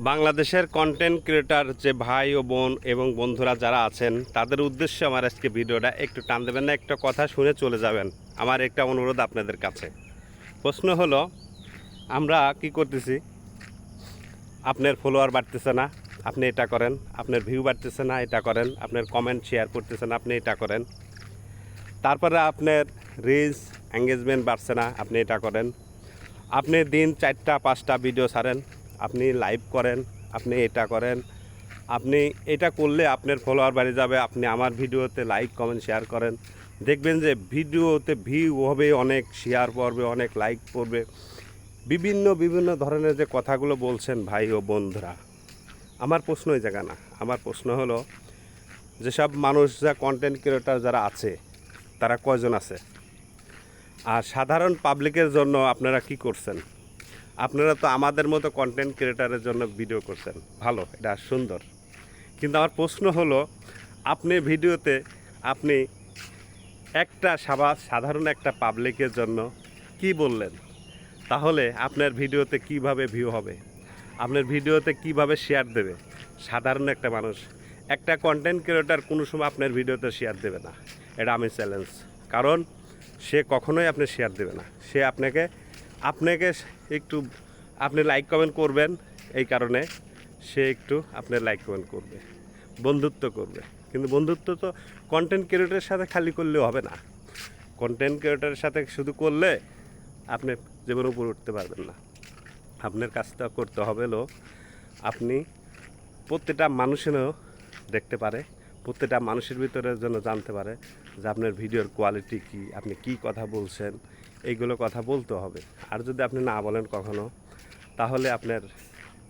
বাংলাদেশের content creator যে ভাই ও বোন এবং বন্ধুরা যারা আছেন তাদের উদ্দেশ্যে আমার আজকে ভিডিওটা একটু টান দেবেন না, একটা কথা শুনে চলে যাবেন। আমার একটা অনুরোধ আপনাদের কাছে। প্রশ্ন হলো, আমরা কি করতেছি? আপনার ফলোয়ার বাড়তেছে না, আপনি এটা করেন। আপনার ভিউ বাড়তেছে না, এটা করেন। আপনার কমেন্ট শেয়ার করতেছেন, আপনি এটা করেন। তারপরে আপনার রিচ এঙ্গেজমেন্ট বাড়ছে না, আপনি এটা করেন। আপনি দিন 4টা-5টা ভিডিও ছাড়েন, আপনি লাইভ করেন, আপনি এটা করেন। আপনি এটা করলে আপনার ফলোয়ার বাড়ে যাবে। আপনি আমার ভিডিওতে লাইক কমেন্ট শেয়ার করেন, দেখবেন যে ভিডিওতে ভিউ হবে, অনেক শেয়ার পড়বে, অনেক লাইক পড়বে। বিভিন্ন বিভিন্ন ধরনের যে কথাগুলো বলছেন ভাই ও বন্ধুরা, আমার প্রশ্ন এই জায়গা না। আমার প্রশ্ন হলো, যেসব মানুষ যা কন্টেন্ট ক্রিয়েটার যারা আছে তারা কয়জন আছে? আর সাধারণ পাবলিকের জন্য আপনারা কি করছেন? আপনারা তো আমাদের মতো কন্টেন্ট ক্রিয়েটারের জন্য ভিডিও করছেন, ভালো, এটা সুন্দর। কিন্তু আমার প্রশ্ন হলো, আপনি ভিডিওতে আপনি একটা সাধারণ একটা পাবলিকের জন্য কি বললেন? তাহলে আপনার ভিডিওতে কিভাবে ভিউ হবে? আপনার ভিডিওতে কিভাবে শেয়ার দেবে সাধারণ একটা মানুষ? একটা কন্টেন্ট ক্রিয়েটার কোনো সময় আপনার ভিডিওতে শেয়ার দেবে না, এটা আমি চ্যালেঞ্জ। কারণ সে কখনোই আপনি শেয়ার দেবে না। সে আপনাকে আপনাকে একটু আপনি লাইক কমেন্ট করবেন, এই কারণে সে একটু আপনার লাইক কমেন্ট করবে, বন্ধুত্ব করবে। কিন্তু বন্ধুত্ব তো কন্টেন্ট ক্রিয়েটরের সাথে খালি করলেও হবে না। কন্টেন্ট ক্রিয়েটরের সাথে শুধু করলে আপনি জীবনে উপরে উঠতে পারবেন না। আপনার কাজটা করতে হবে হলো, আপনি প্রত্যেকটা মানুষেরও দেখতে পারে, প্রত্যেকটা মানুষের ভিতরে যেন জানতে পারে যে আপনার ভিডিওর কোয়ালিটি কী, আপনি কী কথা বলছেন, এইগুলো কথা বলতে হবে। আর যদি আপনি না বলেন কখনো, তাহলে আপনার